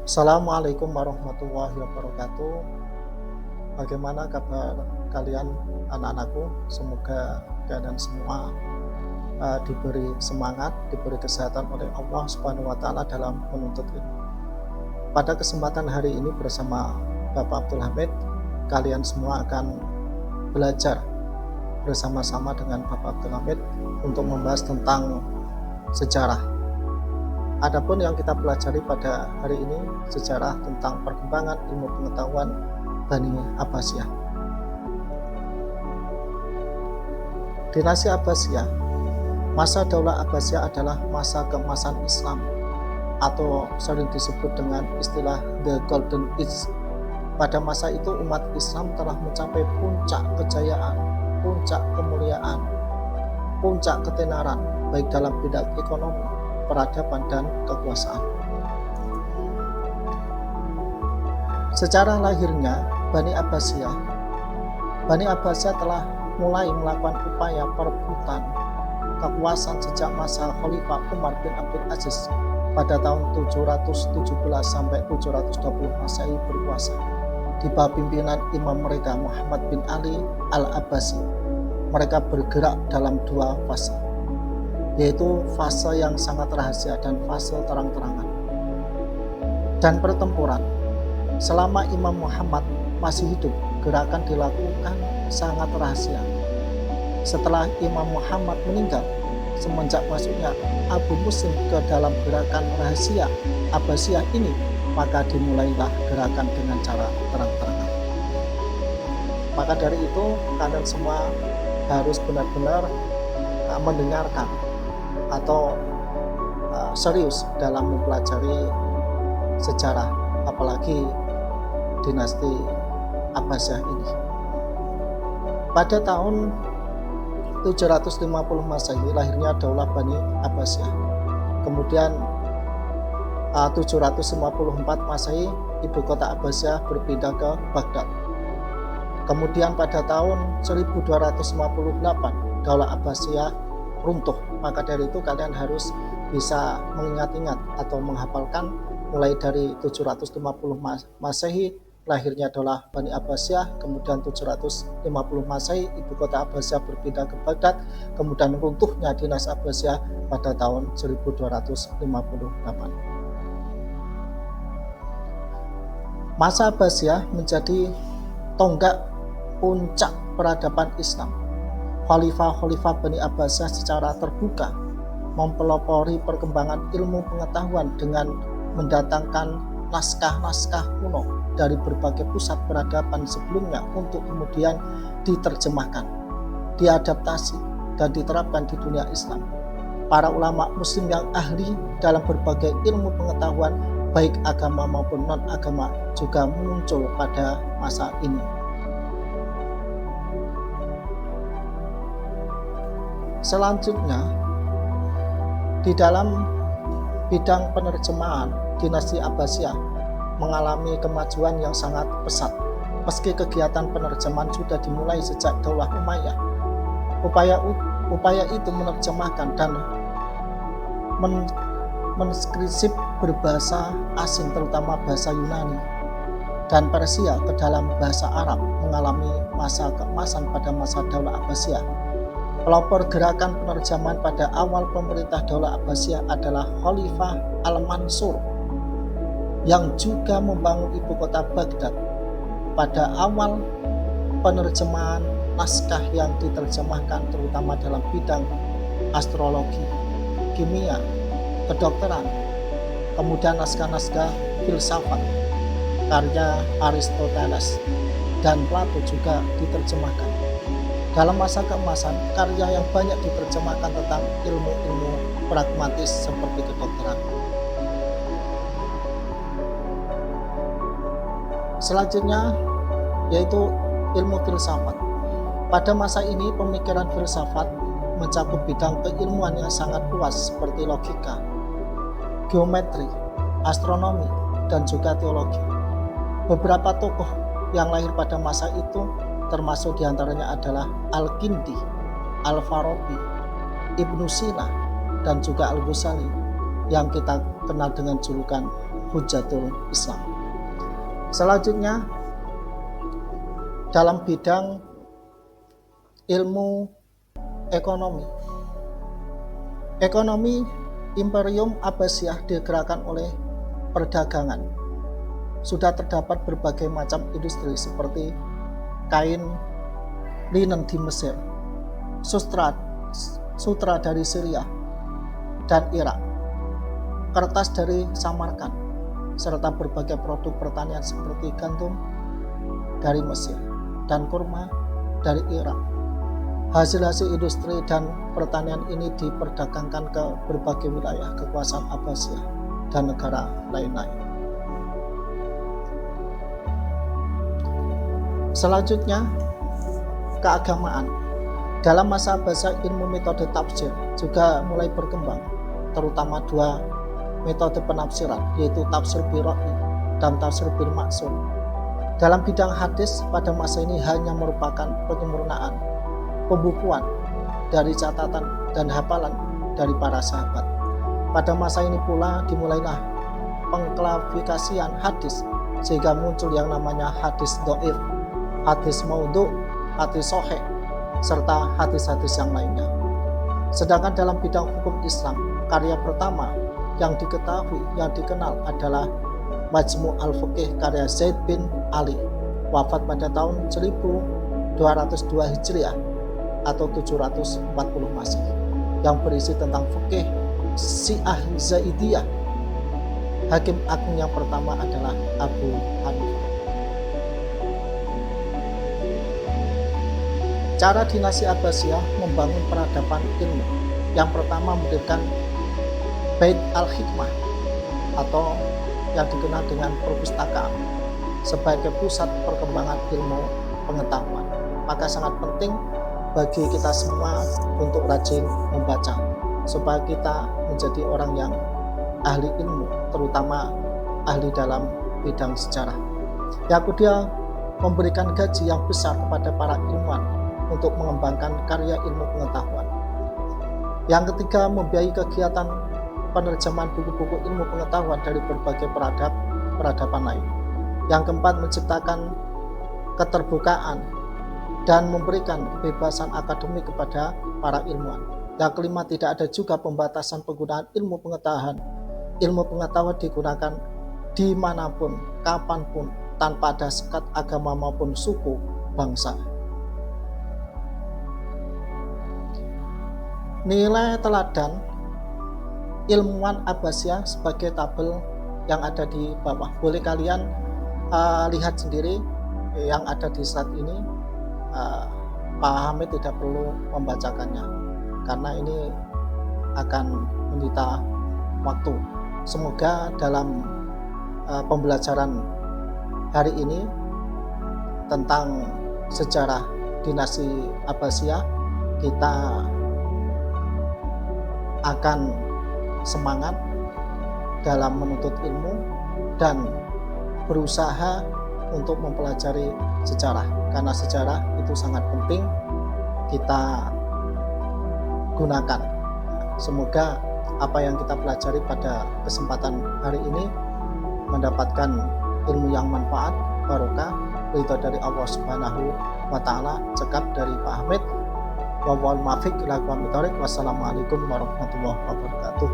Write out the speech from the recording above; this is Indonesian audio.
Assalamualaikum warahmatullahi wabarakatuh. Bagaimana kabar kalian anak-anakku? Semoga kalian semua diberi semangat, diberi kesehatan oleh Allah Subhanahu wa taala dalam menuntut ilmu. Pada kesempatan hari ini bersama Bapak Abdul Hamid, kalian semua akan belajar bersama-sama dengan Bapak Abdul Hamid untuk membahas tentang sejarah. Adapun yang kita pelajari pada hari ini sejarah tentang perkembangan ilmu pengetahuan Bani Abbasiyah. Dinasti Abbasiyah, masa Daulah Abbasiyah adalah masa keemasan Islam atau sering disebut dengan istilah The Golden Age. Pada masa itu umat Islam telah mencapai puncak kejayaan, puncak kemuliaan, puncak ketenaran baik dalam bidang ekonomi, peradaban, dan kekuasaan. Secara lahirnya Bani Abbasiyah telah mulai melakukan upaya perebutan kekuasaan sejak masa Khalifah Umar bin Abdul Aziz pada tahun 717 sampai 720 Masehi berkuasa di bawah pimpinan imam mereka Muhammad bin Ali al-Abbasi. Mereka bergerak dalam dua fase, yaitu fase yang sangat rahasia dan fase terang-terangan. Dan pertempuran, selama Imam Muhammad masih hidup, gerakan dilakukan sangat rahasia. Setelah Imam Muhammad meninggal, semenjak masuknya Abu Muslim ke dalam gerakan rahasia Abbasiyah ini, maka dimulailah gerakan dengan cara terang-terangan. Maka dari itu, kalian semua harus benar-benar mendengarkan atau serius dalam mempelajari sejarah, apalagi dinasti Abbasiyah ini. Pada tahun 750 Masehi lahirnya Daulah Bani Abbasiyah. Kemudian 754 Masehi ibu kota Abbasiyah berpindah ke Baghdad. Kemudian pada tahun 1258 Daulah Abbasiyah runtuh. Maka dari itu kalian harus bisa mengingat-ingat atau menghafalkan mulai dari 750 Masehi lahirnya Daulah Bani Abbasiyah, kemudian 750 Masehi ibu kota Abbasiyah berpindah ke Baghdad, kemudian runtuhnya dinasti Abbasiyah pada tahun 1258. Masa Abbasiyah menjadi tonggak puncak peradaban Islam. Khalifah-khalifah Bani Abbasiyah secara terbuka mempelopori perkembangan ilmu pengetahuan dengan mendatangkan naskah-naskah kuno dari berbagai pusat peradaban sebelumnya untuk kemudian diterjemahkan, diadaptasi, dan diterapkan di dunia Islam. Para ulama muslim yang ahli dalam berbagai ilmu pengetahuan baik agama maupun non-agama juga muncul pada masa ini. Selanjutnya, di dalam bidang penerjemahan, dinasti Abbasiyah mengalami kemajuan yang sangat pesat. Meski kegiatan penerjemahan sudah dimulai sejak Daulah Umayyah, upaya itu menerjemahkan dan menskripsi berbahasa asing, terutama bahasa Yunani dan Persia, ke dalam bahasa Arab mengalami masa keemasan pada masa Daulah Abbasiyah. Pelopor gerakan penerjemahan pada awal pemerintah Daulah Abbasiyah adalah Khalifah Al-Mansur yang juga membangun ibu kota Baghdad. Pada awal penerjemahan naskah yang diterjemahkan terutama dalam bidang astrologi, kimia, kedokteran, kemudian naskah-naskah filsafat karya Aristoteles dan Plato juga diterjemahkan. Dalam masa keemasan, karya yang banyak diterjemahkan tentang ilmu-ilmu pragmatis seperti kedokteran. Selanjutnya yaitu ilmu filsafat. Pada masa ini pemikiran filsafat mencakup bidang keilmuan yang sangat luas seperti logika, geometri, astronomi, dan juga teologi. Beberapa tokoh yang lahir pada masa itu termasuk diantaranya adalah Al-Kindi, Al-Farabi, Ibnu Sina, dan juga Al-Ghazali. yang kita kenal dengan julukan Hujjatul Islam. Selanjutnya, dalam bidang ilmu ekonomi. Ekonomi Imperium Abbasiyah digerakkan oleh perdagangan. Sudah terdapat berbagai macam industri seperti kain, linen di Mesir, sutra dari Syria dan Irak, kertas dari Samarkand, serta berbagai produk pertanian seperti gandum dari Mesir dan kurma dari Irak. Hasil-hasil industri dan pertanian ini diperdagangkan ke berbagai wilayah kekuasaan Abbasiyah dan negara lain-lain. Selanjutnya, keagamaan. Dalam masa Abbasiyah, ilmu metode tafsir juga mulai berkembang, terutama dua metode penafsiran, yaitu tafsir bil ra'yi dan tafsir bil ma'sur. Dalam bidang hadis, pada masa ini hanya merupakan penyempurnaan pembukuan dari catatan dan hafalan dari para sahabat. Pada masa ini pula dimulailah pengklasifikasian hadis, sehingga muncul yang namanya hadis dhaif, hadis maudhu, hadis sahih, serta hadis-hadis yang lainnya. Sedangkan dalam bidang hukum Islam, karya pertama yang diketahui, yang dikenal adalah Majmu' al-Fiqh karya Zaid bin Ali, wafat pada tahun 1202 Hijriah atau 740 Masehi, yang berisi tentang fikih Syiah Zaidiyah. Hakim agung yang pertama adalah Abu Hanifah. Cara dinasti Abbasiyah membangun peradaban ilmu. Yang pertama, mendirikan Bait al-Hikmah atau yang dikenal dengan perpustakaan sebagai pusat perkembangan ilmu pengetahuan. Maka sangat penting bagi kita semua untuk rajin membaca supaya kita menjadi orang yang ahli ilmu, terutama ahli dalam bidang sejarah. Yang kedua, memberikan gaji yang besar kepada para ilmuwan untuk mengembangkan karya ilmu pengetahuan. Yang ketiga, membiayai kegiatan penerjemahan buku-buku ilmu pengetahuan dari berbagai peradaban lain. Yang keempat, menciptakan keterbukaan dan memberikan kebebasan akademik kepada para ilmuwan. Yang kelima, tidak ada juga pembatasan penggunaan ilmu pengetahuan. Ilmu pengetahuan digunakan dimanapun, kapanpun, tanpa ada sekat agama maupun suku bangsa. Nilai teladan ilmuwan Abbasiyah sebagai tabel yang ada di bawah. Boleh kalian lihat sendiri yang ada di slide ini. Pak Hamid tidak perlu membacakannya karena ini akan menyita waktu. Semoga dalam pembelajaran hari ini tentang sejarah dinasti Abbasiyah kita akan semangat dalam menuntut ilmu dan berusaha untuk mempelajari sejarah, karena sejarah itu sangat penting kita gunakan. Semoga apa yang kita pelajari pada kesempatan hari ini mendapatkan ilmu yang manfaat, barokah, ridho dari Allah Subhanahu wa Ta'ala. Cekap dari Pak Hamid. Wassalamualaikum warahmatullahi wabarakatuh.